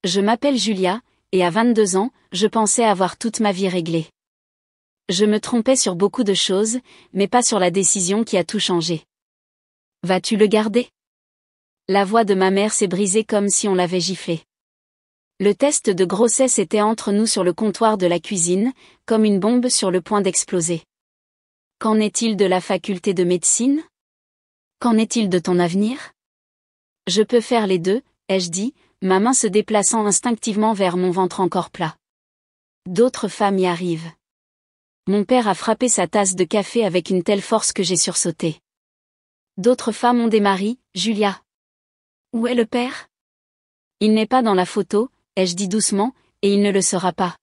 Je m'appelle Julia, et à 22 ans, je pensais avoir toute ma vie réglée. Je me trompais sur beaucoup de choses, mais pas sur la décision qui a tout changé. Vas-tu le garder? La voix de ma mère s'est brisée comme si on l'avait giflée. Le test de grossesse était entre nous sur le comptoir de la cuisine, comme une bombe sur le point d'exploser. Qu'en est-il de la faculté de médecine? Qu'en est-il de ton avenir? Je peux faire les deux, ai-je dit, ma main se déplaçant instinctivement vers mon ventre encore plat. D'autres femmes y arrivent. Mon père a frappé sa tasse de café avec une telle force que j'ai sursauté. D'autres femmes ont des maris, Julia. Où est le père? Il n'est pas dans la photo, ai-je dit doucement, et il ne le sera pas.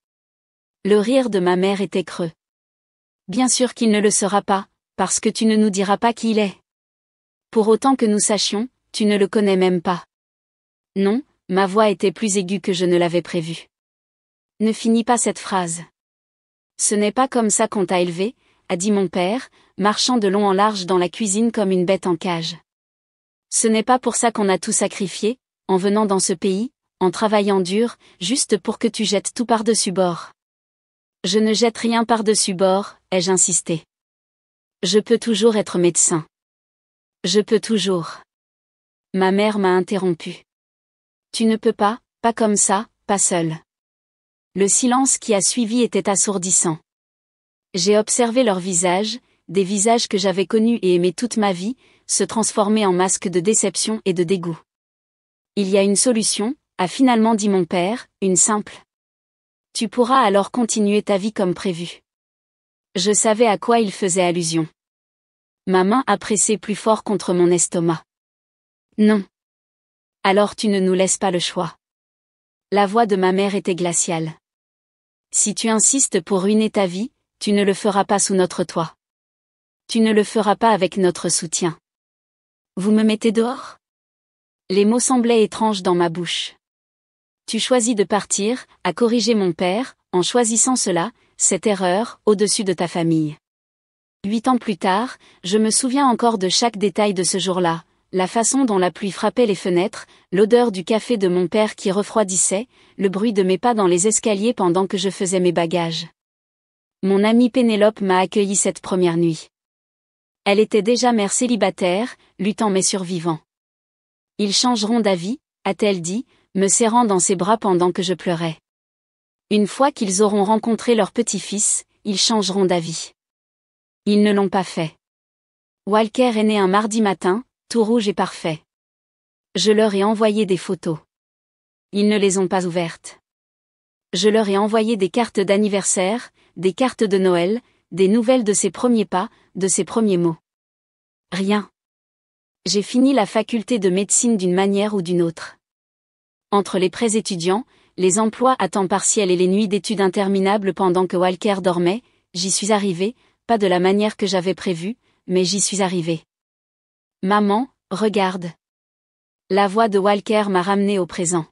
Le rire de ma mère était creux. Bien sûr qu'il ne le sera pas, parce que tu ne nous diras pas qui il est. Pour autant que nous sachions, tu ne le connais même pas. Non, ma voix était plus aiguë que je ne l'avais prévu. Ne finis pas cette phrase. Ce n'est pas comme ça qu'on t'a élevé, a dit mon père, marchant de long en large dans la cuisine comme une bête en cage. Ce n'est pas pour ça qu'on a tout sacrifié, en venant dans ce pays, en travaillant dur, juste pour que tu jettes tout par-dessus bord. Je ne jette rien par-dessus bord, ai-je insisté. Je peux toujours être médecin. Je peux toujours. Ma mère m'a interrompu. Tu ne peux pas comme ça, pas seul. Le silence qui a suivi était assourdissant. J'ai observé leurs visages, des visages que j'avais connus et aimés toute ma vie, se transformer en masques de déception et de dégoût. Il y a une solution, a finalement dit mon père, une simple. Tu pourras alors continuer ta vie comme prévu. Je savais à quoi il faisait allusion. Ma main a pressé plus fort contre mon estomac. Non. Alors tu ne nous laisses pas le choix. La voix de ma mère était glaciale. Si tu insistes pour ruiner ta vie, tu ne le feras pas sous notre toit. Tu ne le feras pas avec notre soutien. Vous me mettez dehors? Les mots semblaient étranges dans ma bouche. Tu choisis de partir, a corrigé mon père, en choisissant cela, cette erreur, au-dessus de ta famille. 8 ans plus tard, je me souviens encore de chaque détail de ce jour-là, la façon dont la pluie frappait les fenêtres, l'odeur du café de mon père qui refroidissait, le bruit de mes pas dans les escaliers pendant que je faisais mes bagages. Mon amie Pénélope m'a accueilli cette première nuit. Elle était déjà mère célibataire, luttant mes survivants. Ils changeront d'avis, a-t-elle dit, me serrant dans ses bras pendant que je pleurais. Une fois qu'ils auront rencontré leur petit-fils, ils changeront d'avis. Ils ne l'ont pas fait. Walker est né un mardi matin, tout rouge et parfait. Je leur ai envoyé des photos. Ils ne les ont pas ouvertes. Je leur ai envoyé des cartes d'anniversaire, des cartes de Noël, des nouvelles de ses premiers pas, de ses premiers mots. Rien. J'ai fini la faculté de médecine d'une manière ou d'une autre. Entre les prêts étudiants, les emplois à temps partiel et les nuits d'études interminables pendant que Walker dormait, j'y suis arrivée, pas de la manière que j'avais prévue, mais j'y suis arrivée. Maman, regarde. La voix de Walker m'a ramenée au présent.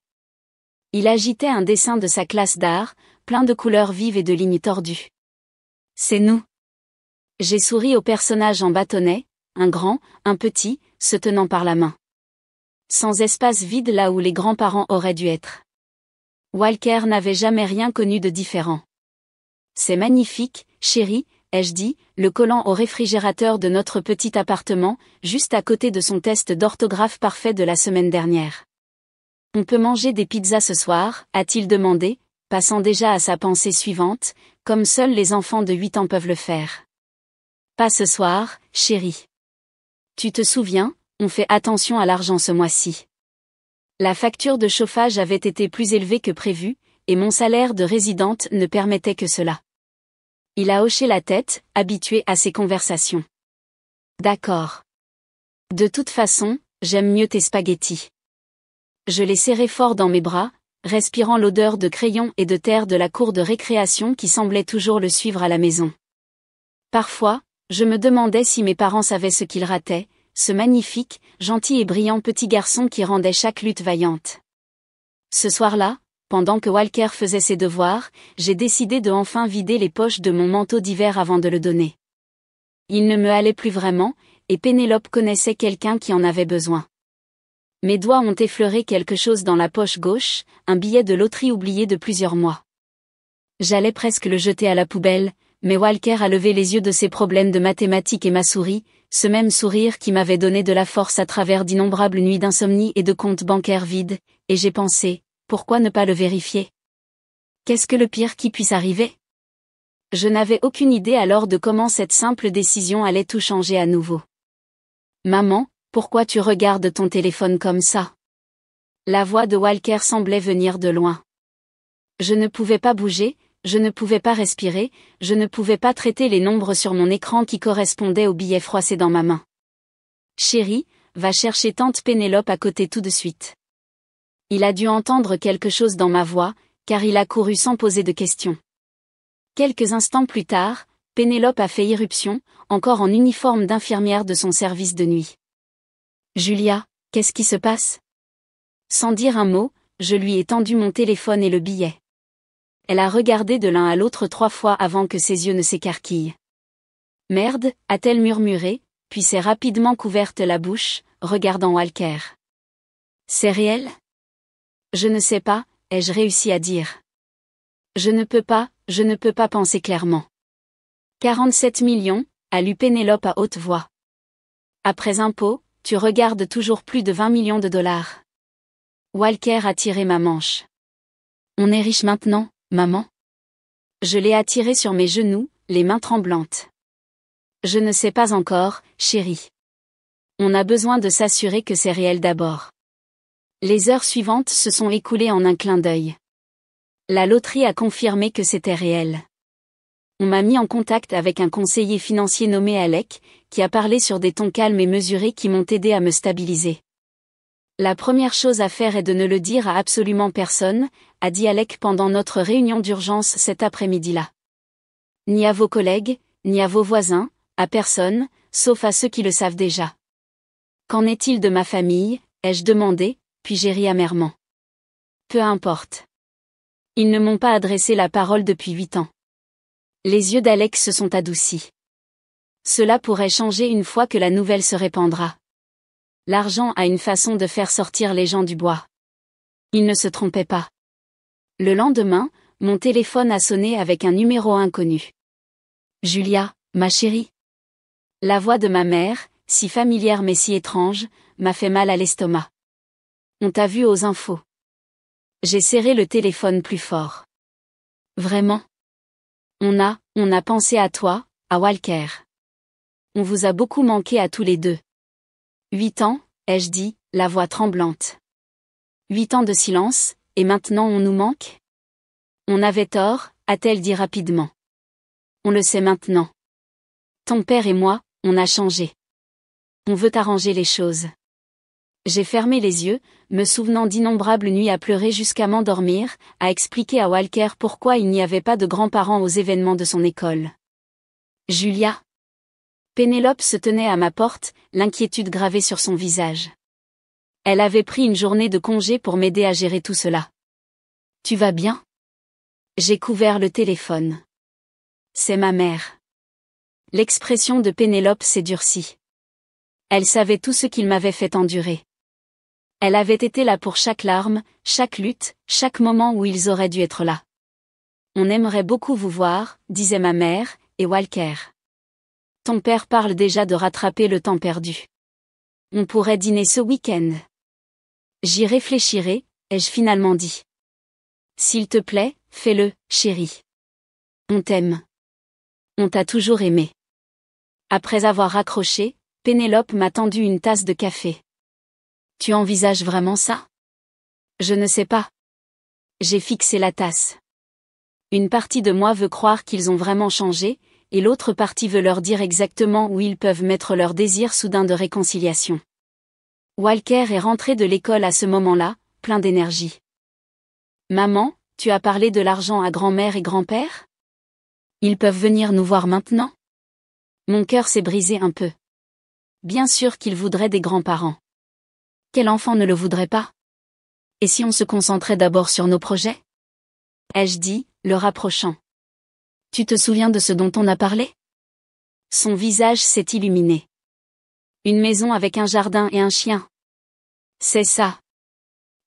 Il agitait un dessin de sa classe d'art, plein de couleurs vives et de lignes tordues. C'est nous. J'ai souri au personnage en bâtonnet, un grand, un petit, se tenant par la main. Sans espace vide là où les grands-parents auraient dû être. Walker n'avait jamais rien connu de différent. C'est magnifique, chérie, ai-je dit, le collant au réfrigérateur de notre petit appartement, juste à côté de son test d'orthographe parfait de la semaine dernière. On peut manger des pizzas ce soir, a-t-il demandé, passant déjà à sa pensée suivante, comme seuls les enfants de 8 ans peuvent le faire. Pas ce soir, chérie. Tu te souviens, on fait attention à l'argent ce mois-ci. La facture de chauffage avait été plus élevée que prévu, et mon salaire de résidente ne permettait que cela. Il a hoché la tête, habitué à ces conversations. D'accord. De toute façon, j'aime mieux tes spaghettis. Je les serrai fort dans mes bras, respirant l'odeur de crayon et de terre de la cour de récréation qui semblait toujours le suivre à la maison. Parfois, je me demandais si mes parents savaient ce qu'ils rataient, ce magnifique, gentil et brillant petit garçon qui rendait chaque lutte vaillante. Ce soir-là, pendant que Walker faisait ses devoirs, j'ai décidé de enfin vider les poches de mon manteau d'hiver avant de le donner. Il ne me allait plus vraiment, et Pénélope connaissait quelqu'un qui en avait besoin. Mes doigts ont effleuré quelque chose dans la poche gauche, un billet de loterie oublié de plusieurs mois. J'allais presque le jeter à la poubelle, mais Walker a levé les yeux de ses problèmes de mathématiques et m'a souri, ce même sourire qui m'avait donné de la force à travers d'innombrables nuits d'insomnie et de comptes bancaires vides, et j'ai pensé, pourquoi ne pas le vérifier? Qu'est-ce que le pire qui puisse arriver? Je n'avais aucune idée alors de comment cette simple décision allait tout changer à nouveau. Maman, pourquoi tu regardes ton téléphone comme ça? La voix de Walker semblait venir de loin. Je ne pouvais pas bouger, je ne pouvais pas respirer, je ne pouvais pas traiter les nombres sur mon écran qui correspondaient aux billets froissés dans ma main. Chérie, va chercher tante Pénélope à côté tout de suite. Il a dû entendre quelque chose dans ma voix, car il a couru sans poser de questions. Quelques instants plus tard, Pénélope a fait irruption, encore en uniforme d'infirmière de son service de nuit. Julia, qu'est-ce qui se passe? Sans dire un mot, je lui ai tendu mon téléphone et le billet. Elle a regardé de l'un à l'autre 3 fois avant que ses yeux ne s'écarquillent. Merde, a-t-elle murmuré, puis s'est rapidement couverte la bouche, regardant Walker. C'est réel? Je ne sais pas, ai-je réussi à dire. Je ne peux pas penser clairement. 47 millions, a lu Pénélope à haute voix. Après impôt, tu regardes toujours plus de 20 millions de dollars. Walker a tiré ma manche. On est riche maintenant, maman? Je l'ai attiré sur mes genoux, les mains tremblantes. Je ne sais pas encore, chérie. On a besoin de s'assurer que c'est réel d'abord. Les heures suivantes se sont écoulées en un clin d'œil. La loterie a confirmé que c'était réel. On m'a mis en contact avec un conseiller financier nommé Alec, qui a parlé sur des tons calmes et mesurés qui m'ont aidé à me stabiliser. La première chose à faire est de ne le dire à absolument personne, a dit Alec pendant notre réunion d'urgence cet après-midi-là. Ni à vos collègues, ni à vos voisins, à personne, sauf à ceux qui le savent déjà. Qu'en est-il de ma famille, ai-je demandé, puis j'ai ri amèrement. Peu importe. Ils ne m'ont pas adressé la parole depuis 8 ans. Les yeux d'Alex se sont adoucis. Cela pourrait changer une fois que la nouvelle se répandra. L'argent a une façon de faire sortir les gens du bois. Il ne se trompait pas. Le lendemain, mon téléphone a sonné avec un numéro inconnu. Julia, ma chérie. La voix de ma mère, si familière mais si étrange, m'a fait mal à l'estomac. On t'a vu aux infos. J'ai serré le téléphone plus fort. Vraiment? On a pensé à toi, à Walker. On vous a beaucoup manqué à tous les deux. 8 ans, ai-je dit, la voix tremblante. 8 ans de silence, et maintenant on nous manque? On avait tort, a-t-elle dit rapidement. On le sait maintenant. Ton père et moi, on a changé. On veut arranger les choses. J'ai fermé les yeux, me souvenant d'innombrables nuits à pleurer jusqu'à m'endormir, à expliquer à Walker pourquoi il n'y avait pas de grands-parents aux événements de son école. Julia. Pénélope se tenait à ma porte, l'inquiétude gravée sur son visage. Elle avait pris une journée de congé pour m'aider à gérer tout cela. Tu vas bien? J'ai couvert le téléphone. C'est ma mère. L'expression de Pénélope s'est durcie. Elle savait tout ce qu'il m'avait fait endurer. Elle avait été là pour chaque larme, chaque lutte, chaque moment où ils auraient dû être là. On aimerait beaucoup vous voir, disait ma mère, et Walker. Ton père parle déjà de rattraper le temps perdu. On pourrait dîner ce week-end. J'y réfléchirai, ai-je finalement dit. S'il te plaît, fais-le, chérie. On t'aime. On t'a toujours aimé. Après avoir raccroché, Pénélope m'a tendu une tasse de café. Tu envisages vraiment ça? Je ne sais pas. J'ai fixé la tasse. Une partie de moi veut croire qu'ils ont vraiment changé, et l'autre partie veut leur dire exactement où ils peuvent mettre leur désir soudain de réconciliation. Walker est rentré de l'école à ce moment-là, plein d'énergie. Maman, tu as parlé de l'argent à grand-mère et grand-père? Ils peuvent venir nous voir maintenant? Mon cœur s'est brisé un peu. Bien sûr qu'ils voudraient des grands-parents. Quel enfant ne le voudrait pas? Et si on se concentrait d'abord sur nos projets? Ai-je dit, le rapprochant. Tu te souviens de ce dont on a parlé? Son visage s'est illuminé. Une maison avec un jardin et un chien. C'est ça.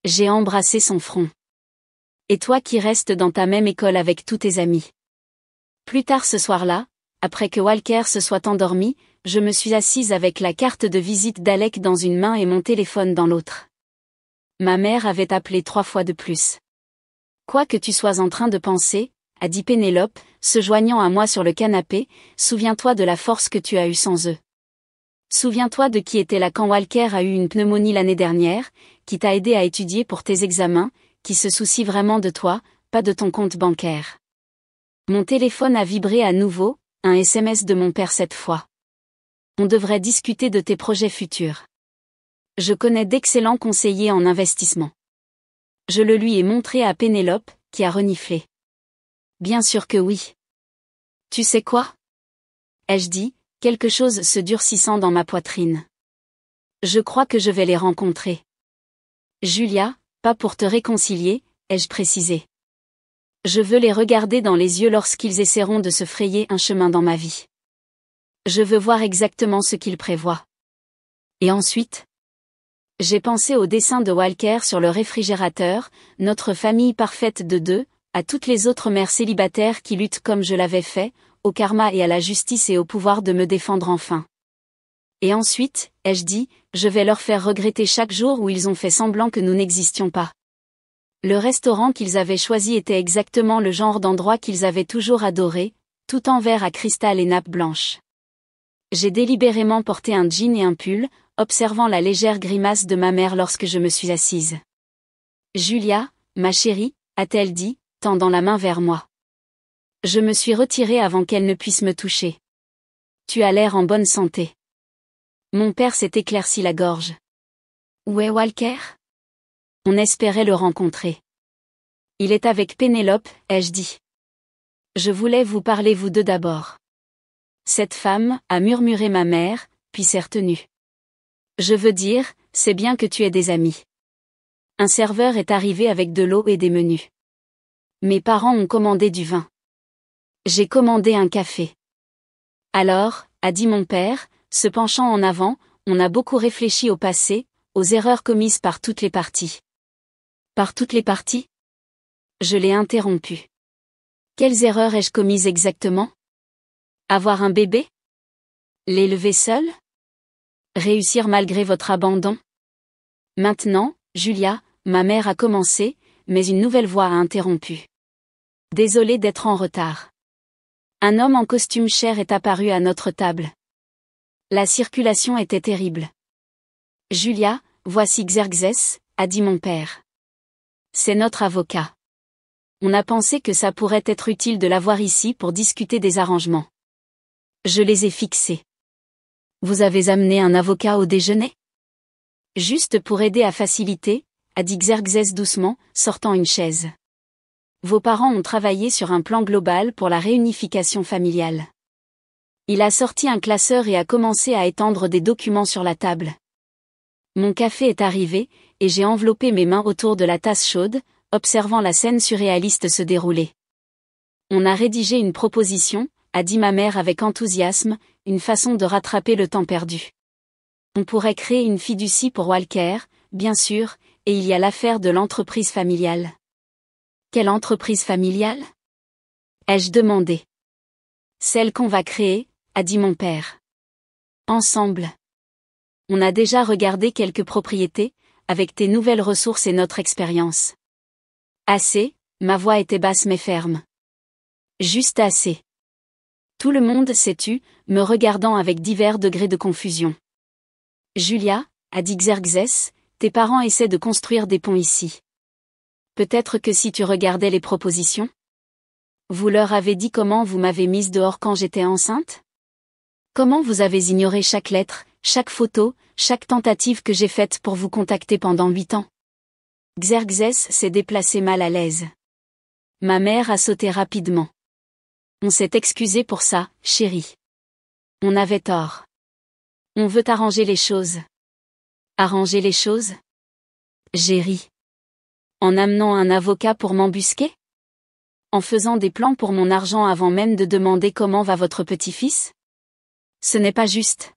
J'ai embrassé son front. Et toi qui restes dans ta même école avec tous tes amis. Plus tard ce soir-là, après que Walker se soit endormi, je me suis assise avec la carte de visite d'Alec dans une main et mon téléphone dans l'autre. Ma mère avait appelé 3 fois de plus. Quoi que tu sois en train de penser, a dit Pénélope, se joignant à moi sur le canapé, souviens-toi de la force que tu as eue sans eux. Souviens-toi de qui était là quand Walker a eu une pneumonie l'année dernière, qui t'a aidé à étudier pour tes examens, qui se soucie vraiment de toi, pas de ton compte bancaire. Mon téléphone a vibré à nouveau, un SMS de mon père cette fois. On devrait discuter de tes projets futurs. Je connais d'excellents conseillers en investissement. Je le lui ai montré à Pénélope, qui a reniflé. Bien sûr que oui. Tu sais quoi? Ai-je dit, quelque chose se durcissant dans ma poitrine. Je crois que je vais les rencontrer. Julia, pas pour te réconcilier, ai-je précisé. Je veux les regarder dans les yeux lorsqu'ils essaieront de se frayer un chemin dans ma vie. Je veux voir exactement ce qu'ils prévoient. Et ensuite? J'ai pensé au dessin de Walker sur le réfrigérateur, notre famille parfaite de 2, à toutes les autres mères célibataires qui luttent comme je l'avais fait, au karma et à la justice et au pouvoir de me défendre enfin. Et ensuite, ai-je dit, je vais leur faire regretter chaque jour où ils ont fait semblant que nous n'existions pas. Le restaurant qu'ils avaient choisi était exactement le genre d'endroit qu'ils avaient toujours adoré, tout en verre à cristal et nappe blanche. J'ai délibérément porté un jean et un pull, observant la légère grimace de ma mère lorsque je me suis assise. Julia, ma chérie, a-t-elle dit, tendant la main vers moi. Je me suis retirée avant qu'elle ne puisse me toucher. Tu as l'air en bonne santé. Mon père s'est éclairci la gorge. Où est Walker? On espérait le rencontrer. Il est avec Pénélope, ai-je dit. Je voulais vous parler vous deux d'abord. Cette femme, a murmuré ma mère, puis s'est retenue. Je veux dire, c'est bien que tu aies des amis. Un serveur est arrivé avec de l'eau et des menus. Mes parents ont commandé du vin. J'ai commandé un café. Alors, a dit mon père, se penchant en avant, on a beaucoup réfléchi au passé, aux erreurs commises par toutes les parties. Par toutes les parties? Je l'ai interrompu. Quelles erreurs ai-je commises exactement? Avoir un bébé? L'élever seul? Réussir malgré votre abandon? Maintenant, Julia, ma mère a commencé, mais une nouvelle voix a interrompu. Désolée d'être en retard. Un homme en costume cher est apparu à notre table. La circulation était terrible. Julia, voici Xerxes, a dit mon père. C'est notre avocat. On a pensé que ça pourrait être utile de l'avoir ici pour discuter des arrangements. Je les ai fixés. Vous avez amené un avocat au déjeuner? Juste pour aider à faciliter, a dit Xerxes doucement, sortant une chaise. Vos parents ont travaillé sur un plan global pour la réunification familiale. Il a sorti un classeur et a commencé à étendre des documents sur la table. Mon café est arrivé, et j'ai enveloppé mes mains autour de la tasse chaude, observant la scène surréaliste se dérouler. On a rédigé une proposition, a dit ma mère avec enthousiasme, une façon de rattraper le temps perdu. On pourrait créer une fiducie pour Walker, bien sûr, et il y a l'affaire de l'entreprise familiale. Quelle entreprise familiale? Ai-je demandé. Celle qu'on va créer, a dit mon père. Ensemble. On a déjà regardé quelques propriétés, avec tes nouvelles ressources et notre expérience. Assez, ma voix était basse mais ferme. Juste assez. Tout le monde s'est tu, me regardant avec divers degrés de confusion. Julia, a dit Xerxes, tes parents essaient de construire des ponts ici. Peut-être que si tu regardais les propositions? Vous leur avez dit comment vous m'avez mise dehors quand j'étais enceinte? Comment vous avez ignoré chaque lettre, chaque photo, chaque tentative que j'ai faite pour vous contacter pendant 8 ans? Xerxes s'est déplacé mal à l'aise. Ma mère a sauté rapidement. On s'est excusé pour ça, chérie. On avait tort. On veut arranger les choses. Arranger les choses? J'ai ri. En amenant un avocat pour m'embusquer? En faisant des plans pour mon argent avant même de demander comment va votre petit-fils? Ce n'est pas juste.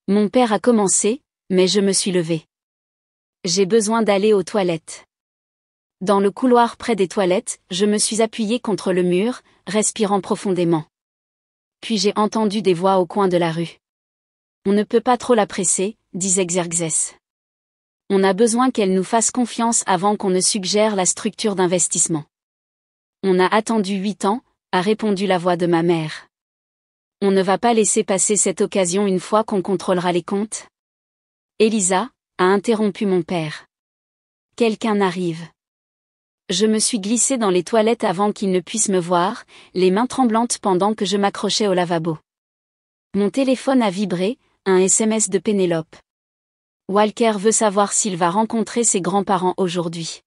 Mon père a commencé, mais je me suis levée. J'ai besoin d'aller aux toilettes. Dans le couloir près des toilettes, je me suis appuyée contre le mur, respirant profondément. Puis j'ai entendu des voix au coin de la rue. On ne peut pas trop la presser, disait Xerxes. On a besoin qu'elle nous fasse confiance avant qu'on ne suggère la structure d'investissement. On a attendu 8 ans, a répondu la voix de ma mère. On ne va pas laisser passer cette occasion une fois qu'on contrôlera les comptes. Elisa, a interrompu mon père. Quelqu'un arrive. Je me suis glissée dans les toilettes avant qu'il ne puisse me voir, les mains tremblantes pendant que je m'accrochais au lavabo. Mon téléphone a vibré, un SMS de Pénélope. Walker veut savoir s'il va rencontrer ses grands-parents aujourd'hui.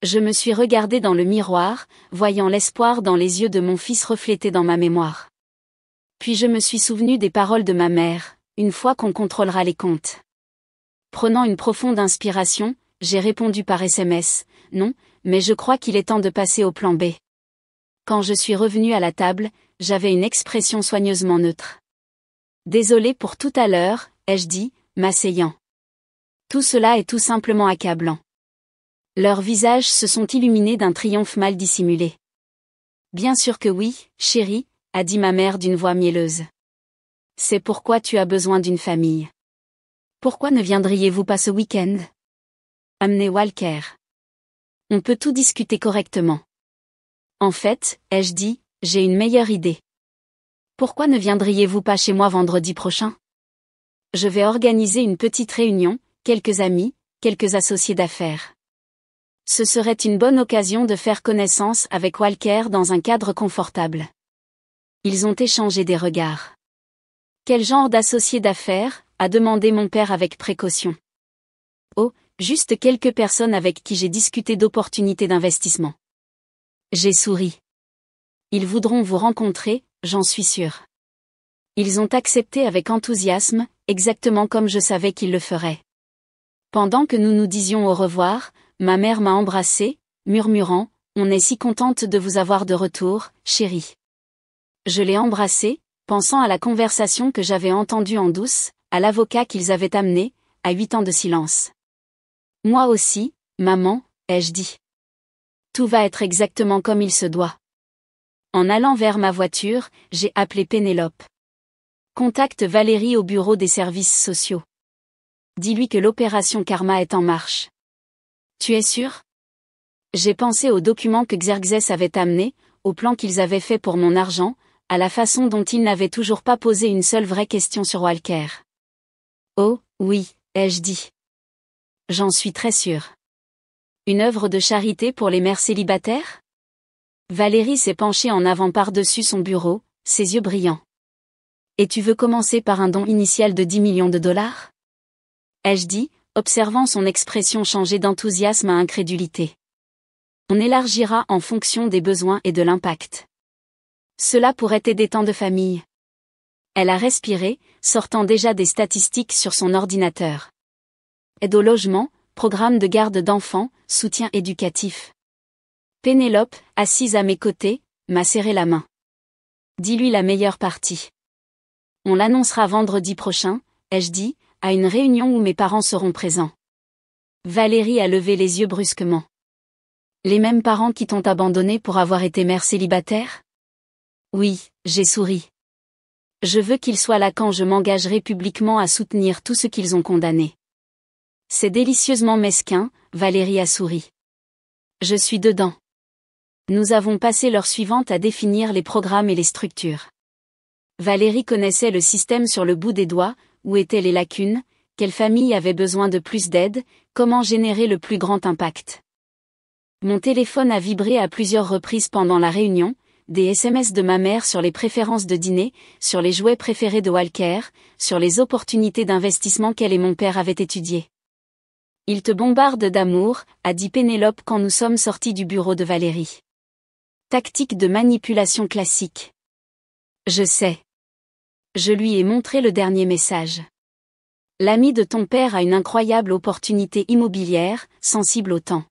Je me suis regardée dans le miroir, voyant l'espoir dans les yeux de mon fils reflété dans ma mémoire. Puis je me suis souvenue des paroles de ma mère, une fois qu'on contrôlera les comptes. Prenant une profonde inspiration, j'ai répondu par SMS, non, mais je crois qu'il est temps de passer au plan B. Quand je suis revenue à la table, j'avais une expression soigneusement neutre. Désolée pour tout à l'heure, ai-je dit, m'asseyant. Tout cela est tout simplement accablant. Leurs visages se sont illuminés d'un triomphe mal dissimulé. Bien sûr que oui, chérie, a dit ma mère d'une voix mielleuse. C'est pourquoi tu as besoin d'une famille. Pourquoi ne viendriez-vous pas ce week-end? Amenez Walker. On peut tout discuter correctement. En fait, ai-je dit, j'ai une meilleure idée. Pourquoi ne viendriez-vous pas chez moi vendredi prochain? Je vais organiser une petite réunion, quelques amis, quelques associés d'affaires. Ce serait une bonne occasion de faire connaissance avec Walker dans un cadre confortable. Ils ont échangé des regards. Quel genre d'associés d'affaires? A demandé mon père avec précaution. Oh, juste quelques personnes avec qui j'ai discuté d'opportunités d'investissement. J'ai souri. Ils voudront vous rencontrer, j'en suis sûre. Ils ont accepté avec enthousiasme, exactement comme je savais qu'ils le feraient. Pendant que nous nous disions au revoir, ma mère m'a embrassée, murmurant, « On est si contente de vous avoir de retour, chérie. » Je l'ai embrassée, pensant à la conversation que j'avais entendue en douce, à l'avocat qu'ils avaient amené, à 8 ans de silence. Moi aussi, maman, ai-je dit. Tout va être exactement comme il se doit. En allant vers ma voiture, j'ai appelé Pénélope. Contacte Valérie au bureau des services sociaux. Dis-lui que l'opération Karma est en marche. Tu es sûr? J'ai pensé aux documents que Xerxes avait amenés, au plan qu'ils avaient fait pour mon argent, à la façon dont ils n'avaient toujours pas posé une seule vraie question sur Walker. Oh, oui, ai-je dit. J'en suis très sûre. Une œuvre de charité pour les mères célibataires? Valérie s'est penchée en avant par-dessus son bureau, ses yeux brillants. Et tu veux commencer par un don initial de 10 millions de dollars? Ai-je dit, observant son expression changer d'enthousiasme à incrédulité. On élargira en fonction des besoins et de l'impact. Cela pourrait aider tant de familles. Elle a respiré, sortant déjà des statistiques sur son ordinateur. Aide au logement, programme de garde d'enfants, soutien éducatif. Pénélope, assise à mes côtés, m'a serré la main. Dis-lui la meilleure partie. On l'annoncera vendredi prochain, ai-je dit, à une réunion où mes parents seront présents. Valérie a levé les yeux brusquement. Les mêmes parents qui t'ont abandonné pour avoir été mère célibataire? Oui, j'ai souri. Je veux qu'ils soient là quand je m'engagerai publiquement à soutenir tout ce qu'ils ont condamné. C'est délicieusement mesquin, Valérie a souri. Je suis dedans. Nous avons passé l'heure suivante à définir les programmes et les structures. Valérie connaissait le système sur le bout des doigts, où étaient les lacunes, quelle famille avait besoin de plus d'aide, comment générer le plus grand impact. Mon téléphone a vibré à plusieurs reprises pendant la réunion, des SMS de ma mère sur les préférences de dîner, sur les jouets préférés de Walker, sur les opportunités d'investissement qu'elle et mon père avaient étudiées. Il te bombarde d'amour, a dit Pénélope quand nous sommes sortis du bureau de Valérie. Tactique de manipulation classique. Je sais. Je lui ai montré le dernier message. L'ami de ton père a une incroyable opportunité immobilière, sensible au temps.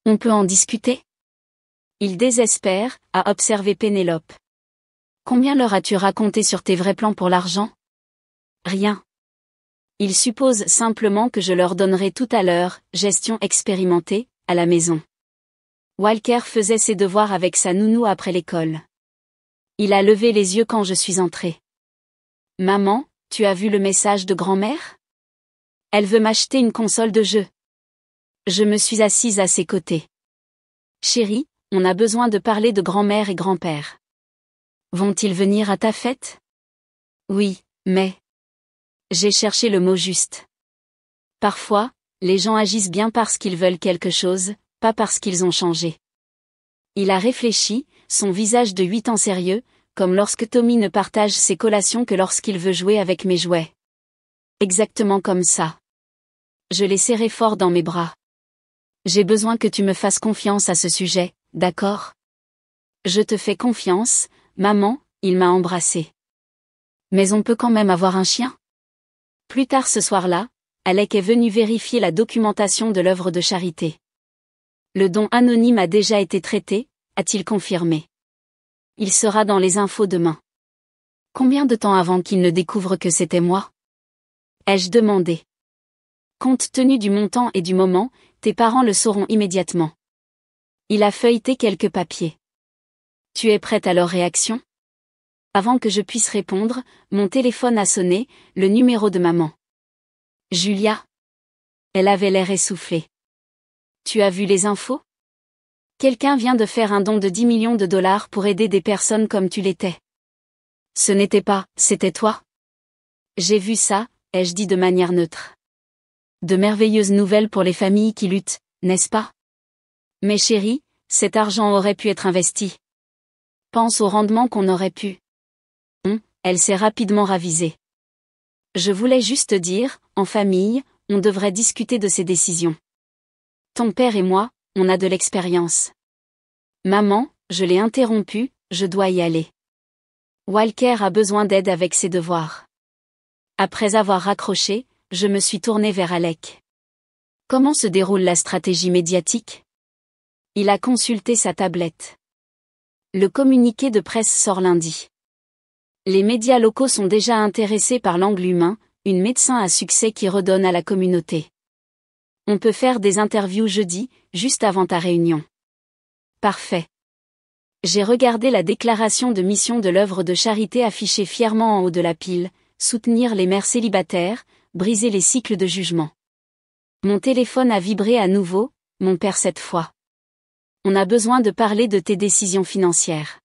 On peut en discuter? Il désespère, a observé Pénélope. Combien leur as-tu raconté sur tes vrais plans pour l'argent? Rien. Ils supposent simplement que je leur donnerai tout à l'heure, gestion expérimentée, à la maison. Walker faisait ses devoirs avec sa nounou après l'école. Il a levé les yeux quand je suis entrée. Maman, tu as vu le message de grand-mère? Elle veut m'acheter une console de jeu. Je me suis assise à ses côtés. Chérie, on a besoin de parler de grand-mère et grand-père. Vont-ils venir à ta fête? Oui, mais... J'ai cherché le mot juste. Parfois, les gens agissent bien parce qu'ils veulent quelque chose, pas parce qu'ils ont changé. Il a réfléchi, son visage de 8 ans sérieux, comme lorsque Tommy ne partage ses collations que lorsqu'il veut jouer avec mes jouets. Exactement comme ça. Je l'ai serré fort dans mes bras. J'ai besoin que tu me fasses confiance à ce sujet, d'accord? Je te fais confiance, maman, il m'a embrassé. Mais on peut quand même avoir un chien? Plus tard ce soir-là, Alec est venu vérifier la documentation de l'œuvre de charité. Le don anonyme a déjà été traité, a-t-il confirmé. Il sera dans les infos demain. Combien de temps avant qu'il ne découvre que c'était moi? Ai-je demandé. Compte tenu du montant et du moment, tes parents le sauront immédiatement. Il a feuilleté quelques papiers. Tu es prête à leur réaction? Avant que je puisse répondre, mon téléphone a sonné, le numéro de maman. Julia? Elle avait l'air essoufflée. Tu as vu les infos? Quelqu'un vient de faire un don de 10 millions de dollars pour aider des personnes comme tu l'étais. Ce n'était pas, c'était toi? J'ai vu ça, ai-je dit de manière neutre. De merveilleuses nouvelles pour les familles qui luttent, n'est-ce pas? Mais chérie, cet argent aurait pu être investi. Pense au rendement qu'on aurait pu. Elle s'est rapidement ravisée. Je voulais juste dire, en famille, on devrait discuter de ces décisions. Ton père et moi, on a de l'expérience. Maman, je l'ai interrompu, je dois y aller. Walker a besoin d'aide avec ses devoirs. Après avoir raccroché, je me suis tournée vers Alec. Comment se déroule la stratégie médiatique? Il a consulté sa tablette. Le communiqué de presse sort lundi. Les médias locaux sont déjà intéressés par l'angle humain, une médecin à succès qui redonne à la communauté. On peut faire des interviews jeudi, juste avant ta réunion. Parfait. J'ai regardé la déclaration de mission de l'œuvre de charité affichée fièrement en haut de la pile, soutenir les mères célibataires, briser les cycles de jugement. Mon téléphone a vibré à nouveau, mon père cette fois. On a besoin de parler de tes décisions financières.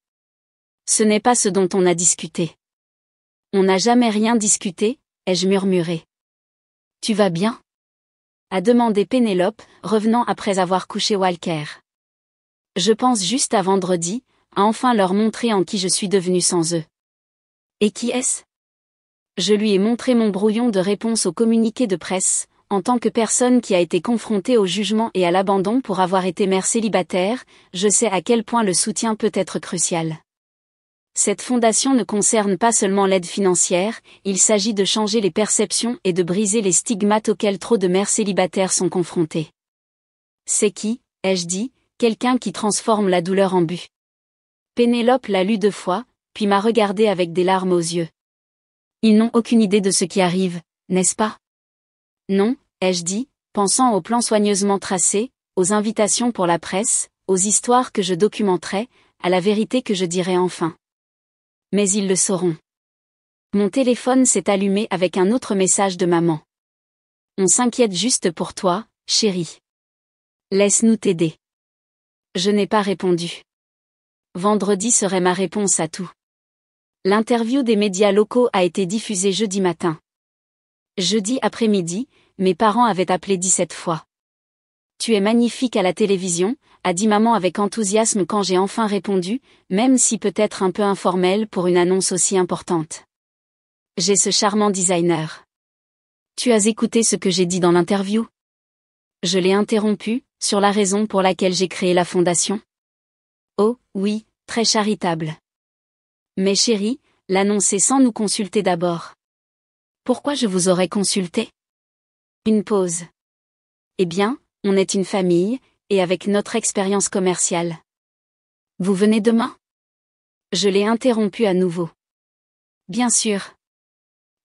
Ce n'est pas ce dont on a discuté. On n'a jamais rien discuté, ai-je murmuré. Tu vas bien? A demandé Pénélope, revenant après avoir couché Walker. Je pense juste à vendredi, à enfin leur montrer en qui je suis devenue sans eux. Et qui est-ce? Je lui ai montré mon brouillon de réponse au communiqué de presse, en tant que personne qui a été confrontée au jugement et à l'abandon pour avoir été mère célibataire, je sais à quel point le soutien peut être crucial. Cette fondation ne concerne pas seulement l'aide financière, il s'agit de changer les perceptions et de briser les stigmates auxquels trop de mères célibataires sont confrontées. C'est qui, ai-je dit, quelqu'un qui transforme la douleur en but. Pénélope l'a lu 2 fois, puis m'a regardé avec des larmes aux yeux. Ils n'ont aucune idée de ce qui arrive, n'est-ce pas? Non, ai-je dit, pensant aux plans soigneusement tracés, aux invitations pour la presse, aux histoires que je documenterai, à la vérité que je dirai enfin. Mais ils le sauront. Mon téléphone s'est allumé avec un autre message de maman. On s'inquiète juste pour toi, chérie. Laisse-nous t'aider. Je n'ai pas répondu. Vendredi serait ma réponse à tout. L'interview des médias locaux a été diffusée jeudi matin. Jeudi après-midi, mes parents avaient appelé 17 fois. Tu es magnifique à la télévision, a dit maman avec enthousiasme quand j'ai enfin répondu, même si peut-être un peu informel pour une annonce aussi importante. J'ai ce charmant designer. Tu as écouté ce que j'ai dit dans l'interview? Je l'ai interrompu, sur la raison pour laquelle j'ai créé la fondation. Oh, oui, très charitable. Mais chérie, l'annoncer sans nous consulter d'abord. Pourquoi je vous aurais consulté? Une pause. Eh bien, on est une famille, et avec notre expérience commerciale. Vous venez demain? Je l'ai interrompu à nouveau. Bien sûr.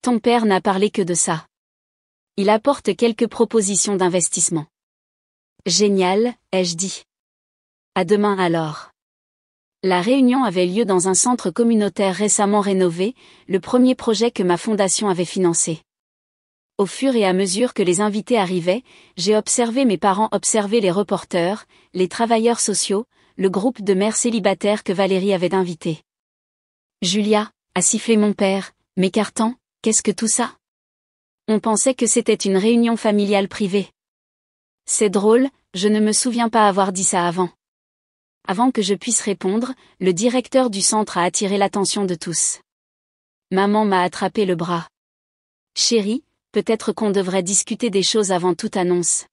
Ton père n'a parlé que de ça. Il apporte quelques propositions d'investissement. Génial, ai-je dit. À demain alors. La réunion avait lieu dans un centre communautaire récemment rénové, le premier projet que ma fondation avait financé. Au fur et à mesure que les invités arrivaient, j'ai observé mes parents observer les reporters, les travailleurs sociaux, le groupe de mères célibataires que Valérie avait invité. Julia, a sifflé mon père, m'écartant, qu'est-ce que tout ça? On pensait que c'était une réunion familiale privée. C'est drôle, je ne me souviens pas avoir dit ça avant. Avant que je puisse répondre, le directeur du centre a attiré l'attention de tous. Maman m'a attrapé le bras. Chérie, peut-être qu'on devrait discuter des choses avant toute annonce.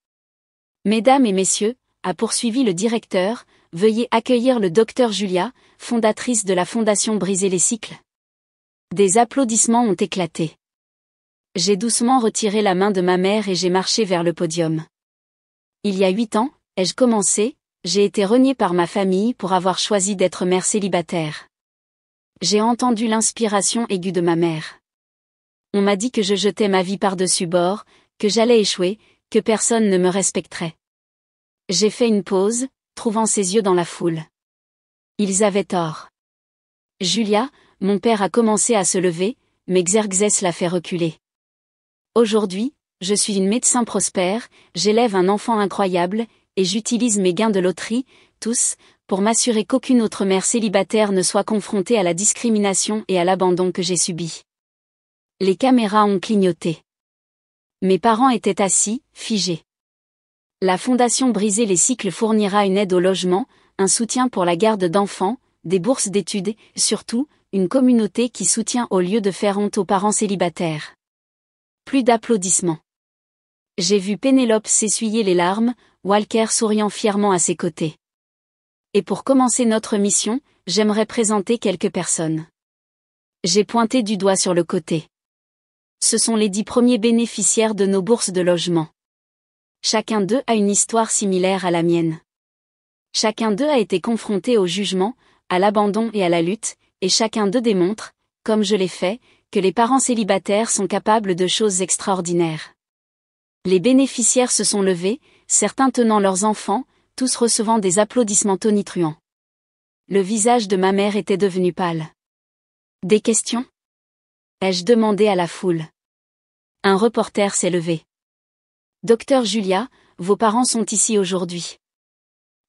Mesdames et messieurs, a poursuivi le directeur, veuillez accueillir le docteur Julia, fondatrice de la fondation Briser les cycles. Des applaudissements ont éclaté. J'ai doucement retiré la main de ma mère et j'ai marché vers le podium. Il y a 8 ans, ai-je commencé, j'ai été reniée par ma famille pour avoir choisi d'être mère célibataire. J'ai entendu l'inspiration aiguë de ma mère. On m'a dit que je jetais ma vie par-dessus bord, que j'allais échouer, que personne ne me respecterait. J'ai fait une pause, trouvant ses yeux dans la foule. Ils avaient tort. Julia, mon père a commencé à se lever, mais Xerxès l'a fait reculer. Aujourd'hui, je suis une médecin prospère, j'élève un enfant incroyable, et j'utilise mes gains de loterie, tous, pour m'assurer qu'aucune autre mère célibataire ne soit confrontée à la discrimination et à l'abandon que j'ai subi. Les caméras ont clignoté. Mes parents étaient assis, figés. La fondation Briser les cycles fournira une aide au logement, un soutien pour la garde d'enfants, des bourses d'études, et, surtout, une communauté qui soutient au lieu de faire honte aux parents célibataires. Plus d'applaudissements. J'ai vu Pénélope s'essuyer les larmes, Walker souriant fièrement à ses côtés. Et pour commencer notre mission, j'aimerais présenter quelques personnes. J'ai pointé du doigt sur le côté. Ce sont les 10 premiers bénéficiaires de nos bourses de logement. Chacun d'eux a une histoire similaire à la mienne. Chacun d'eux a été confronté au jugement, à l'abandon et à la lutte, et chacun d'eux démontre, comme je l'ai fait, que les parents célibataires sont capables de choses extraordinaires. Les bénéficiaires se sont levés, certains tenant leurs enfants, tous recevant des applaudissements tonitruants. Le visage de ma mère était devenu pâle. Des questions? Ai-je demandé à la foule. Un reporter s'est levé. Docteur Julia, vos parents sont ici aujourd'hui.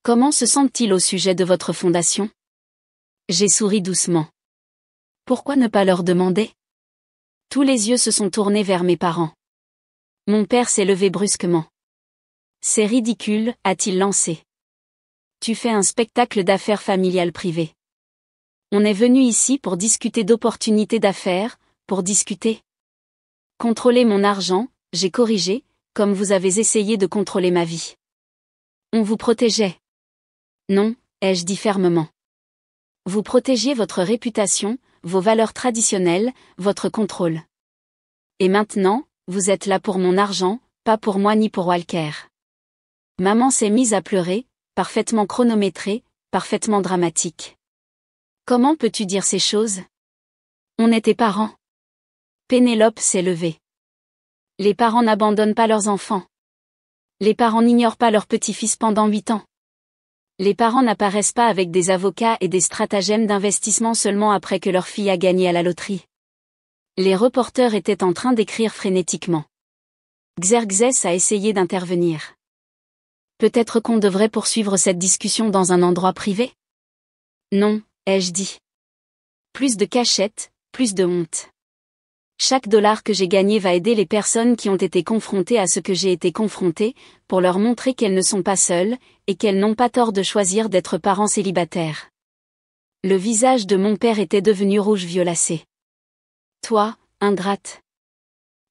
Comment se sentent-ils au sujet de votre fondation? J'ai souri doucement. Pourquoi ne pas leur demander? Tous les yeux se sont tournés vers mes parents. Mon père s'est levé brusquement. C'est ridicule, a-t-il lancé. Tu fais un spectacle d'affaires familiales privées. On est venu ici pour discuter d'opportunités d'affaires, pour discuter. Contrôler mon argent, j'ai corrigé, comme vous avez essayé de contrôler ma vie. On vous protégeait. Non, ai-je dit fermement. Vous protégiez votre réputation, vos valeurs traditionnelles, votre contrôle. Et maintenant, vous êtes là pour mon argent, pas pour moi ni pour Walker. Maman s'est mise à pleurer, parfaitement chronométrée, parfaitement dramatique. Comment peux-tu dire ces choses? On était parents. Pénélope s'est levée. Les parents n'abandonnent pas leurs enfants. Les parents n'ignorent pas leurs petits-fils pendant 8 ans. Les parents n'apparaissent pas avec des avocats et des stratagèmes d'investissement seulement après que leur fille a gagné à la loterie. Les reporters étaient en train d'écrire frénétiquement. Xerxès a essayé d'intervenir. Peut-être qu'on devrait poursuivre cette discussion dans un endroit privé? Non, ai-je dit. Plus de cachette, plus de honte. Chaque dollar que j'ai gagné va aider les personnes qui ont été confrontées à ce que j'ai été confrontée, pour leur montrer qu'elles ne sont pas seules, et qu'elles n'ont pas tort de choisir d'être parents célibataires. Le visage de mon père était devenu rouge violacé. Toi, ingrate.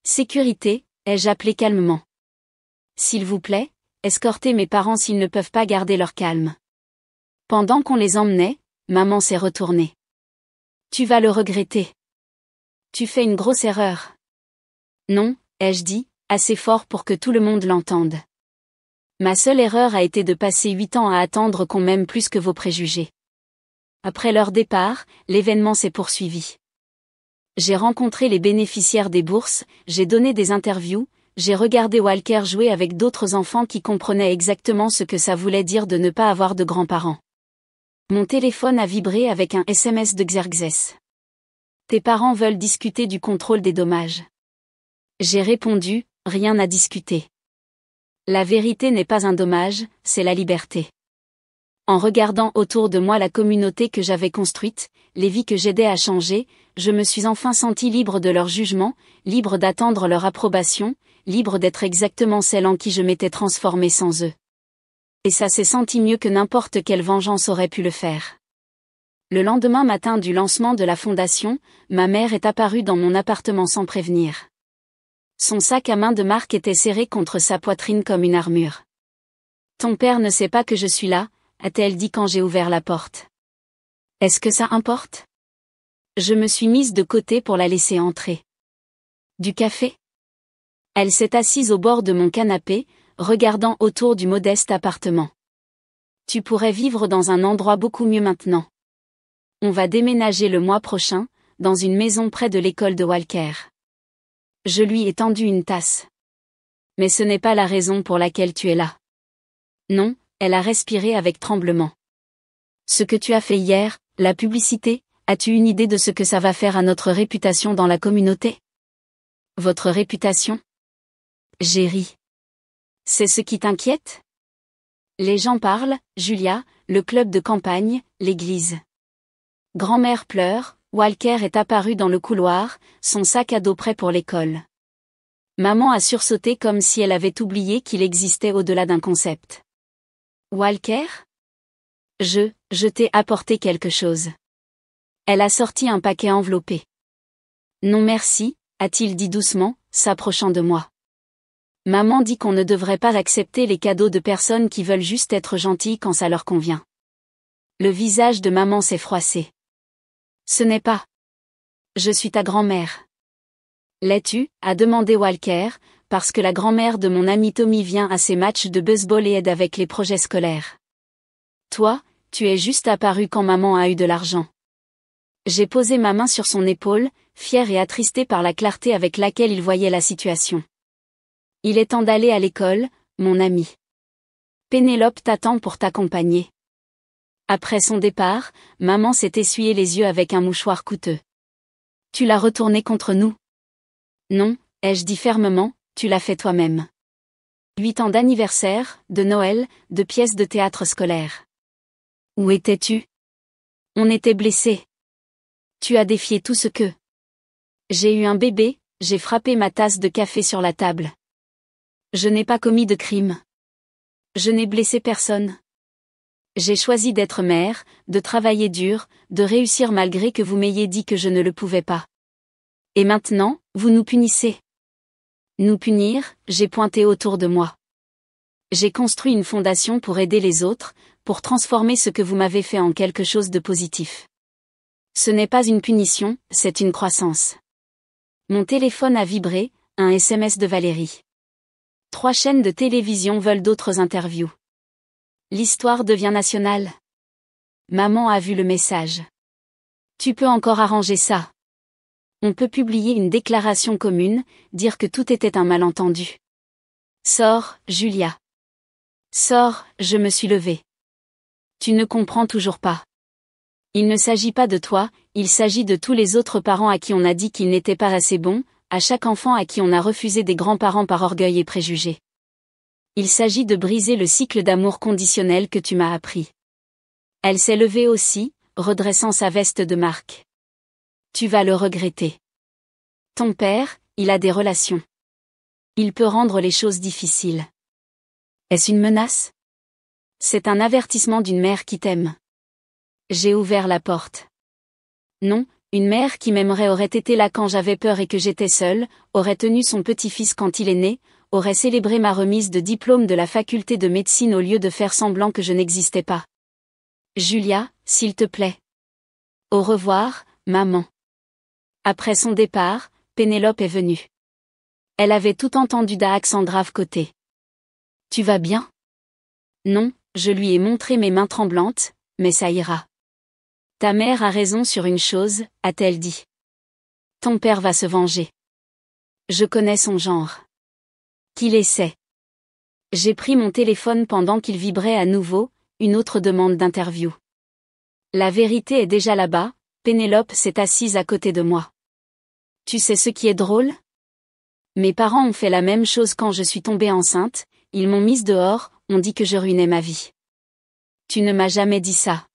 Sécurité, ai-je appelé calmement. S'il vous plaît, escortez mes parents s'ils ne peuvent pas garder leur calme. Pendant qu'on les emmenait, maman s'est retournée. Tu vas le regretter. Tu fais une grosse erreur. Non, ai-je dit, assez fort pour que tout le monde l'entende. Ma seule erreur a été de passer 8 ans à attendre qu'on m'aime plus que vos préjugés. Après leur départ, l'événement s'est poursuivi. J'ai rencontré les bénéficiaires des bourses, j'ai donné des interviews, j'ai regardé Walker jouer avec d'autres enfants qui comprenaient exactement ce que ça voulait dire de ne pas avoir de grands-parents. Mon téléphone a vibré avec un SMS de Xerxes. Tes parents veulent discuter du contrôle des dommages. J'ai répondu, rien à discuter. La vérité n'est pas un dommage, c'est la liberté. En regardant autour de moi la communauté que j'avais construite, les vies que j'aidais à changer, je me suis enfin sentie libre de leur jugement, libre d'attendre leur approbation, libre d'être exactement celle en qui je m'étais transformée sans eux. Et ça s'est senti mieux que n'importe quelle vengeance aurait pu le faire. Le lendemain matin du lancement de la fondation, ma mère est apparue dans mon appartement sans prévenir. Son sac à main de marque était serré contre sa poitrine comme une armure. « Ton père ne sait pas que je suis là », a-t-elle dit quand j'ai ouvert la porte. « Est-ce que ça importe ?» Je me suis mise de côté pour la laisser entrer. « Du café ?» Elle s'est assise au bord de mon canapé, regardant autour du modeste appartement. « Tu pourrais vivre dans un endroit beaucoup mieux maintenant. On va déménager le mois prochain, dans une maison près de l'école de Walker. » Je lui ai tendu une tasse. « Mais ce n'est pas la raison pour laquelle tu es là. » Non, elle a respiré avec tremblement. « Ce que tu as fait hier, la publicité, as-tu une idée de ce que ça va faire à notre réputation dans la communauté ? » Votre réputation ? J'ai ri. C'est ce qui t'inquiète ? Les gens parlent, Julia, le club de campagne, l'église. Grand-mère pleure, Walker est apparu dans le couloir, son sac à dos prêt pour l'école. Maman a sursauté comme si elle avait oublié qu'il existait au-delà d'un concept. Walker ? Je t'ai apporté quelque chose. Elle a sorti un paquet enveloppé. Non merci, a-t-il dit doucement, s'approchant de moi. Maman dit qu'on ne devrait pas accepter les cadeaux de personnes qui veulent juste être gentilles quand ça leur convient. Le visage de maman s'est froissé. Ce n'est pas. Je suis ta grand-mère. L'es-tu ? A demandé Walker, parce que la grand-mère de mon ami Tommy vient à ses matchs de baseball et aide avec les projets scolaires. Toi, tu es juste apparu quand maman a eu de l'argent. J'ai posé ma main sur son épaule, fier et attristé par la clarté avec laquelle il voyait la situation. Il est temps d'aller à l'école, mon ami. Pénélope t'attend pour t'accompagner. Après son départ, maman s'est essuyé les yeux avec un mouchoir coûteux. Tu l'as retourné contre nous ? Non, ai-je dit fermement, tu l'as fait toi-même. 8 ans d'anniversaire, de Noël, de pièces de théâtre scolaire. Où étais-tu ? On était blessés. Tu as défié tout ce que. J'ai eu un bébé, j'ai frappé ma tasse de café sur la table. Je n'ai pas commis de crime. Je n'ai blessé personne. J'ai choisi d'être mère, de travailler dur, de réussir malgré que vous m'ayez dit que je ne le pouvais pas. Et maintenant, vous nous punissez. Nous punir, j'ai pointé autour de moi. J'ai construit une fondation pour aider les autres, pour transformer ce que vous m'avez fait en quelque chose de positif. Ce n'est pas une punition, c'est une croissance. Mon téléphone a vibré, un SMS de Valérie. 3 chaînes de télévision veulent d'autres interviews. L'histoire devient nationale. Maman a vu le message. Tu peux encore arranger ça. On peut publier une déclaration commune, dire que tout était un malentendu. Sors, Julia. Sors, je me suis levée. Tu ne comprends toujours pas. Il ne s'agit pas de toi, il s'agit de tous les autres parents à qui on a dit qu'ils n'étaient pas assez bons, à chaque enfant à qui on a refusé des grands-parents par orgueil et préjugés. Il s'agit de briser le cycle d'amour conditionnel que tu m'as appris. Elle s'est levée aussi, redressant sa veste de marque. Tu vas le regretter. Ton père, il a des relations. Il peut rendre les choses difficiles. Est-ce une menace ? C'est un avertissement d'une mère qui t'aime. J'ai ouvert la porte. Non, une mère qui m'aimerait aurait été là quand j'avais peur et que j'étais seule, aurait tenu son petit-fils quand il est né, aurait célébré ma remise de diplôme de la faculté de médecine au lieu de faire semblant que je n'existais pas. Julia, s'il te plaît. Au revoir, maman. Après son départ, Pénélope est venue. Elle avait tout entendu d'un accent grave côté. Tu vas bien ? Non, je lui ai montré mes mains tremblantes, mais ça ira. Ta mère a raison sur une chose, a-t-elle dit. Ton père va se venger. Je connais son genre. Qu'il essaie. J'ai pris mon téléphone pendant qu'il vibrait à nouveau, une autre demande d'interview. La vérité est déjà là-bas, Pénélope s'est assise à côté de moi. Tu sais ce qui est drôle? Mes parents ont fait la même chose quand je suis tombée enceinte, ils m'ont mise dehors, ont dit que je ruinais ma vie. Tu ne m'as jamais dit ça.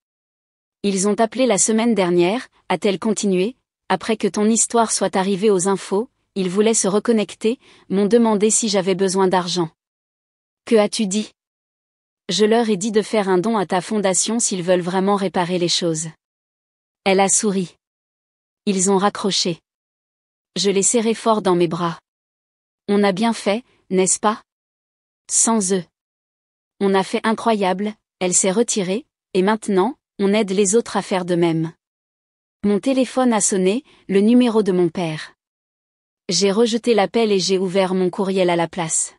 Ils ont appelé la semaine dernière, a-t-elle continué, après que ton histoire soit arrivée aux infos, ils voulaient se reconnecter, m'ont demandé si j'avais besoin d'argent. Que as-tu dit? Je leur ai dit de faire un don à ta fondation s'ils veulent vraiment réparer les choses. Elle a souri. Ils ont raccroché. Je l'ai serré fort dans mes bras. On a bien fait, n'est-ce pas? Sans eux. On a fait incroyable, elle s'est retirée, et maintenant, on aide les autres à faire de même. Mon téléphone a sonné, le numéro de mon père. J'ai rejeté l'appel et j'ai ouvert mon courriel à la place.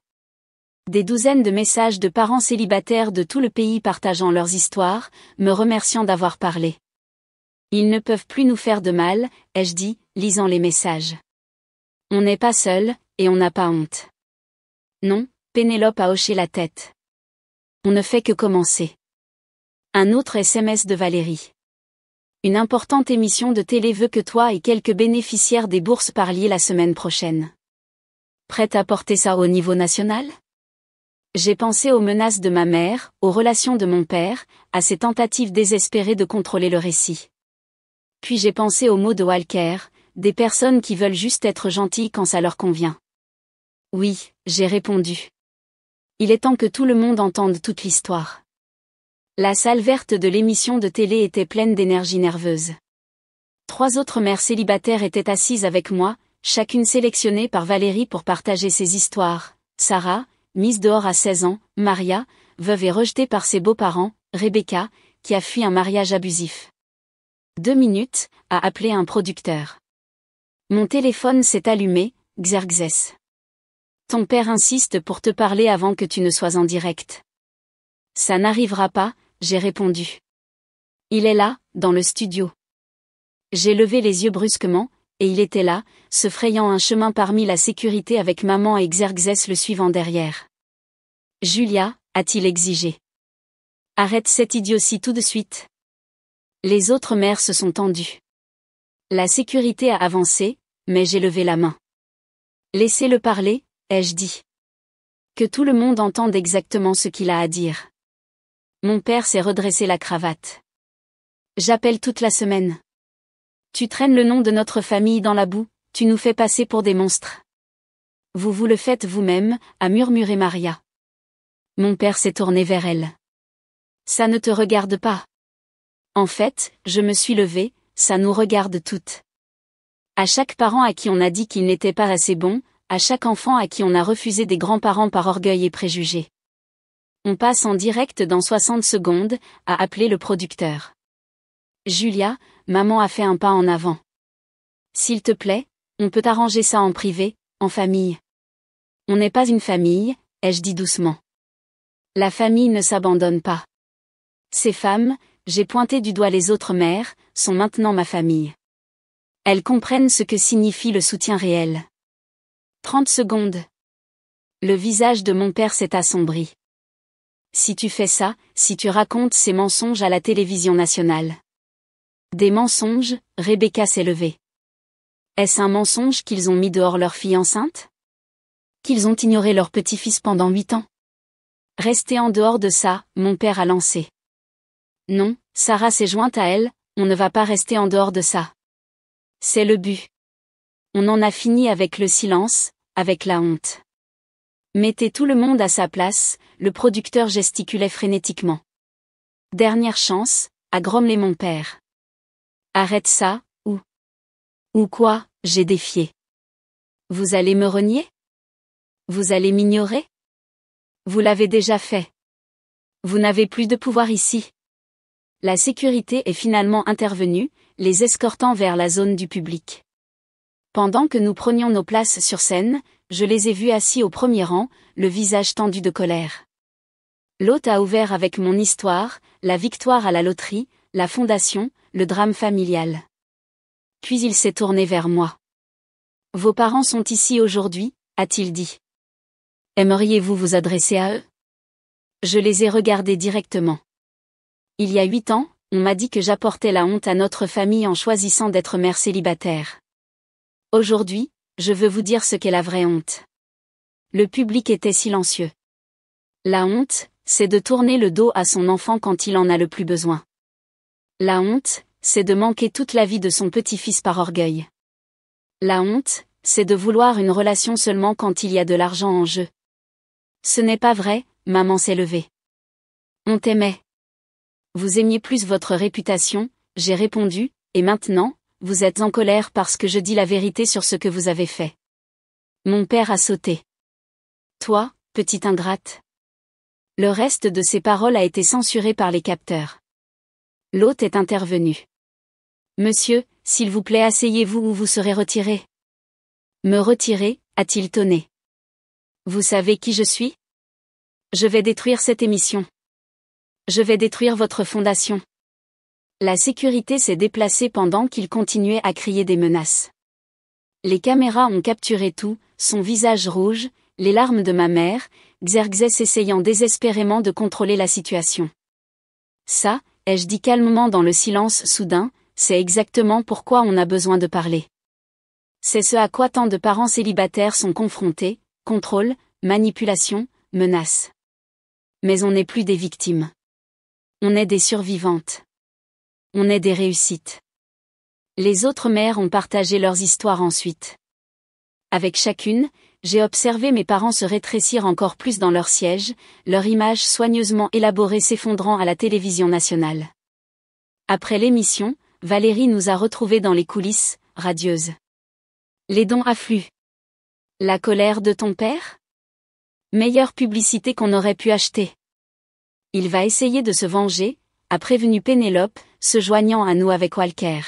Des douzaines de messages de parents célibataires de tout le pays partageant leurs histoires, me remerciant d'avoir parlé. Ils ne peuvent plus nous faire de mal, ai-je dit, lisant les messages. On n'est pas seul, et on n'a pas honte. Non, Pénélope a hoché la tête. On ne fait que commencer. Un autre SMS de Valérie. Une importante émission de télé veut que toi et quelques bénéficiaires des bourses parliez la semaine prochaine. Prête à porter ça au niveau national? J'ai pensé aux menaces de ma mère, aux relations de mon père, à ses tentatives désespérées de contrôler le récit. Puis j'ai pensé aux mots de Walker, des personnes qui veulent juste être gentilles quand ça leur convient. Oui, j'ai répondu. Il est temps que tout le monde entende toute l'histoire. La salle verte de l'émission de télé était pleine d'énergie nerveuse. 3 autres mères célibataires étaient assises avec moi, chacune sélectionnée par Valérie pour partager ses histoires. Sarah, mise dehors à 16 ans, Maria, veuve et rejetée par ses beaux-parents, Rebecca, qui a fui un mariage abusif. 2 minutes, a appelé un producteur. Mon téléphone s'est allumé, Xerxes. Ton père insiste pour te parler avant que tu ne sois en direct. Ça n'arrivera pas, j'ai répondu. Il est là, dans le studio. J'ai levé les yeux brusquement, et il était là, se frayant un chemin parmi la sécurité avec maman et Xerxes le suivant derrière. Julia, a-t-il exigé. Arrête cette idiotie tout de suite. Les autres mères se sont tendues. La sécurité a avancé, mais j'ai levé la main. Laissez-le parler, ai-je dit. Que tout le monde entende exactement ce qu'il a à dire. Mon père s'est redressé la cravate. J'appelle toute la semaine. Tu traînes le nom de notre famille dans la boue, tu nous fais passer pour des monstres. Vous le faites vous-même, a murmuré Maria. Mon père s'est tourné vers elle. Ça ne te regarde pas. En fait, je me suis levée, ça nous regarde toutes. À chaque parent à qui on a dit qu'il n'était pas assez bon, à chaque enfant à qui on a refusé des grands-parents par orgueil et préjugés. On passe en direct dans 60 secondes, a appelé le producteur. Julia, maman a fait un pas en avant. S'il te plaît, on peut arranger ça en privé, en famille. On n'est pas une famille, ai-je dit doucement. La famille ne s'abandonne pas. Ces femmes, j'ai pointé du doigt les autres mères, sont maintenant ma famille. Elles comprennent ce que signifie le soutien réel. 30 secondes. Le visage de mon père s'est assombri. Si tu fais ça, si tu racontes ces mensonges à la télévision nationale. Des mensonges, Rebecca s'est levée. Est-ce un mensonge qu'ils ont mis dehors leur fille enceinte? Qu'ils ont ignoré leur petit-fils pendant 8 ans? Restez en dehors de ça, mon père a lancé. Non, Sarah s'est jointe à elle, on ne va pas rester en dehors de ça. C'est le but. On en a fini avec le silence, avec la honte. Mettez tout le monde à sa place, le producteur gesticulait frénétiquement. Dernière chance, a grommelé mon père. Arrête ça, ou quoi, j'ai défié. Vous allez me renier? Vous allez m'ignorer? Vous l'avez déjà fait. Vous n'avez plus de pouvoir ici. La sécurité est finalement intervenue, les escortant vers la zone du public. Pendant que nous prenions nos places sur scène, je les ai vus assis au premier rang, le visage tendu de colère. L'hôte a ouvert avec mon histoire, la victoire à la loterie, la fondation, le drame familial. Puis il s'est tourné vers moi. Vos parents sont ici aujourd'hui, a-t-il dit. Aimeriez-vous vous adresser à eux? Je les ai regardés directement. Il y a 8 ans, on m'a dit que j'apportais la honte à notre famille en choisissant d'être mère célibataire. Aujourd'hui, je veux vous dire ce qu'est la vraie honte. Le public était silencieux. La honte, c'est de tourner le dos à son enfant quand il en a le plus besoin. La honte, c'est de manquer toute la vie de son petit-fils par orgueil. La honte, c'est de vouloir une relation seulement quand il y a de l'argent en jeu. Ce n'est pas vrai, maman s'est levée. On t'aimait. Vous aimiez plus votre réputation, j'ai répondu, et maintenant, vous êtes en colère parce que je dis la vérité sur ce que vous avez fait. Mon père a sauté. Toi, petite ingrate. Le reste de ses paroles a été censuré par les capteurs. L'hôte est intervenu. Monsieur, s'il vous plaît, asseyez-vous ou vous serez retiré. Me retirer, a-t-il tonné. Vous savez qui je suis? Je vais détruire cette émission. Je vais détruire votre fondation. La sécurité s'est déplacée pendant qu'il continuait à crier des menaces. Les caméras ont capturé tout, son visage rouge, les larmes de ma mère, Xerxès essayant désespérément de contrôler la situation. Ça, ai-je dit calmement dans le silence soudain, c'est exactement pourquoi on a besoin de parler. C'est ce à quoi tant de parents célibataires sont confrontés, contrôle, manipulation, menaces. Mais on n'est plus des victimes. On est des survivantes. On est des réussites. Les autres mères ont partagé leurs histoires ensuite. Avec chacune, j'ai observé mes parents se rétrécir encore plus dans leur siège, leur image soigneusement élaborée s'effondrant à la télévision nationale. Après l'émission, Valérie nous a retrouvés dans les coulisses, radieuse. Les dons affluent. La colère de ton père? Meilleure publicité qu'on aurait pu acheter. Il va essayer de se venger, a prévenu Pénélope, se joignant à nous avec Walker.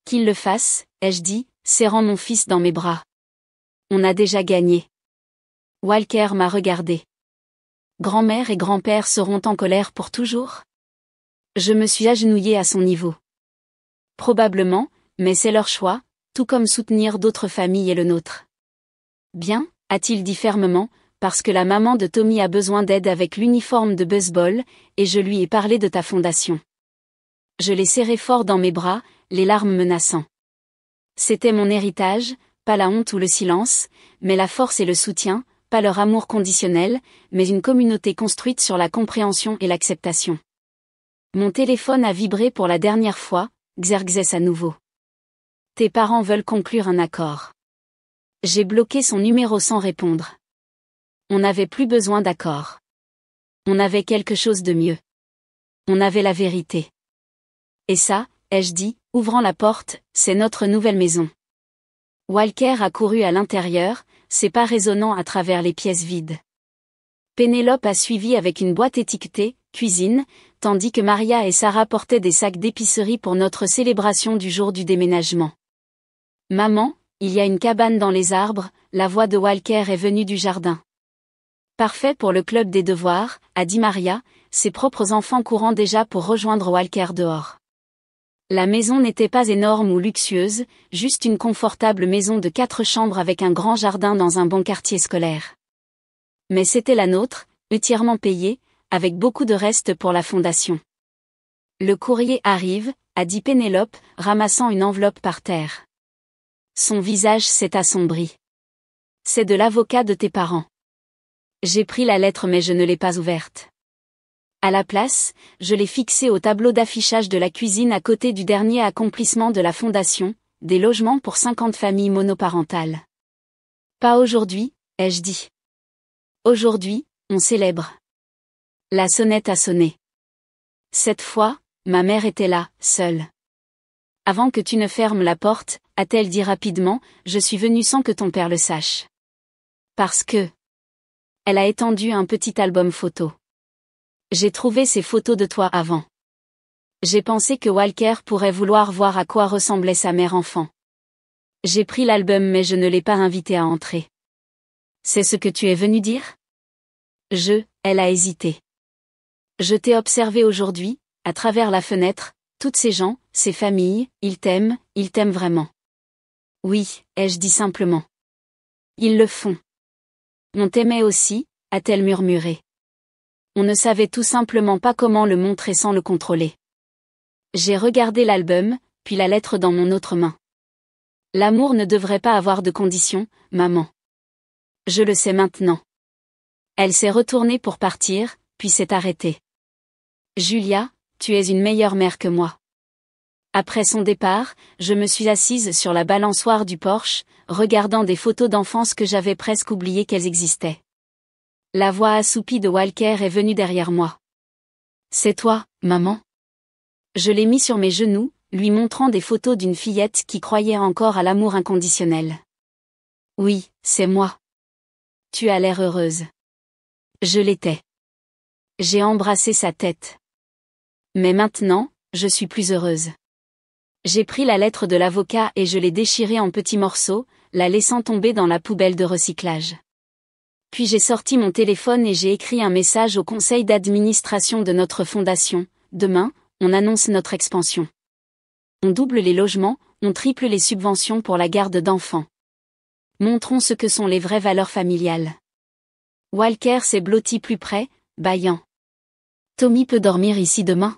Qu'il le fasse, ai-je dit, serrant mon fils dans mes bras. On a déjà gagné. Walker m'a regardé. Grand-mère et grand-père seront en colère pour toujours? Je me suis agenouillée à son niveau. Probablement, mais c'est leur choix, tout comme soutenir d'autres familles et le nôtre. Bien, a-t-il dit fermement, parce que la maman de Tommy a besoin d'aide avec l'uniforme de baseball, et je lui ai parlé de ta fondation. Je l'ai serré fort dans mes bras, les larmes menaçant. C'était mon héritage, pas la honte ou le silence, mais la force et le soutien, pas leur amour conditionnel, mais une communauté construite sur la compréhension et l'acceptation. Mon téléphone a vibré pour la dernière fois, Xerxès à nouveau. Tes parents veulent conclure un accord. J'ai bloqué son numéro sans répondre. On n'avait plus besoin d'accord. On avait quelque chose de mieux. On avait la vérité. Et ça, ai-je dit, ouvrant la porte, c'est notre nouvelle maison. Walker a couru à l'intérieur, ses pas résonnant à travers les pièces vides. Pénélope a suivi avec une boîte étiquetée « Cuisine », tandis que Maria et Sarah portaient des sacs d'épicerie pour notre célébration du jour du déménagement. « Maman, il y a une cabane dans les arbres », la voix de Walker est venue du jardin. Parfait pour le club des devoirs, a dit Maria, ses propres enfants courant déjà pour rejoindre Walker dehors. La maison n'était pas énorme ou luxueuse, juste une confortable maison de 4 chambres avec un grand jardin dans un bon quartier scolaire. Mais c'était la nôtre, entièrement payée, avec beaucoup de restes pour la fondation. Le courrier arrive, a dit Pénélope, ramassant une enveloppe par terre. Son visage s'est assombri. C'est de l'avocat de tes parents. J'ai pris la lettre mais je ne l'ai pas ouverte. À la place, je l'ai fixée au tableau d'affichage de la cuisine à côté du dernier accomplissement de la fondation, des logements pour 50 familles monoparentales. Pas aujourd'hui, ai-je dit. Aujourd'hui, on célèbre. La sonnette a sonné. Cette fois, ma mère était là, seule. Avant que tu ne fermes la porte, a-t-elle dit rapidement, je suis venue sans que ton père le sache. Parce que... Elle a étendu un petit album photo. J'ai trouvé ces photos de toi avant. J'ai pensé que Walker pourrait vouloir voir à quoi ressemblait sa mère enfant. J'ai pris l'album mais je ne l'ai pas invité à entrer. C'est ce que tu es venu dire? Elle a hésité. Je t'ai observé aujourd'hui, à travers la fenêtre, toutes ces gens, ces familles, ils t'aiment vraiment. Oui, ai-je dit simplement. Ils le font. On t'aimait aussi, a-t-elle murmuré. On ne savait tout simplement pas comment le montrer sans le contrôler. J'ai regardé l'album, puis la lettre dans mon autre main. L'amour ne devrait pas avoir de conditions, maman. Je le sais maintenant. Elle s'est retournée pour partir, puis s'est arrêtée. Julia, tu es une meilleure mère que moi. Après son départ, je me suis assise sur la balançoire du porche, regardant des photos d'enfance que j'avais presque oublié qu'elles existaient. La voix assoupie de Walker est venue derrière moi. C'est toi, maman? Je l'ai mis sur mes genoux, lui montrant des photos d'une fillette qui croyait encore à l'amour inconditionnel. Oui, c'est moi. Tu as l'air heureuse. Je l'étais. J'ai embrassé sa tête. Mais maintenant, je suis plus heureuse. J'ai pris la lettre de l'avocat et je l'ai déchirée en petits morceaux, la laissant tomber dans la poubelle de recyclage. Puis j'ai sorti mon téléphone et j'ai écrit un message au conseil d'administration de notre fondation. Demain, on annonce notre expansion. On double les logements, on triple les subventions pour la garde d'enfants. Montrons ce que sont les vraies valeurs familiales. Walker s'est blotti plus près, bâillant. Tommy peut dormir ici demain?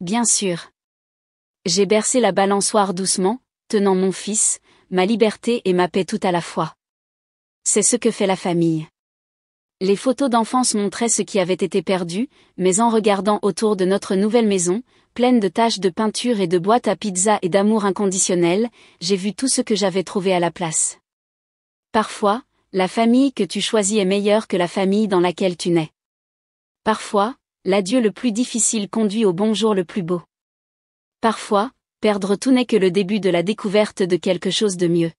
Bien sûr. J'ai bercé la balançoire doucement, tenant mon fils, ma liberté et ma paix tout à la fois. C'est ce que fait la famille. Les photos d'enfance montraient ce qui avait été perdu, mais en regardant autour de notre nouvelle maison, pleine de taches de peinture et de boîtes à pizza et d'amour inconditionnel, j'ai vu tout ce que j'avais trouvé à la place. Parfois, la famille que tu choisis est meilleure que la famille dans laquelle tu nais. Parfois, l'adieu le plus difficile conduit au bonjour le plus beau. Parfois, perdre tout n'est que le début de la découverte de quelque chose de mieux.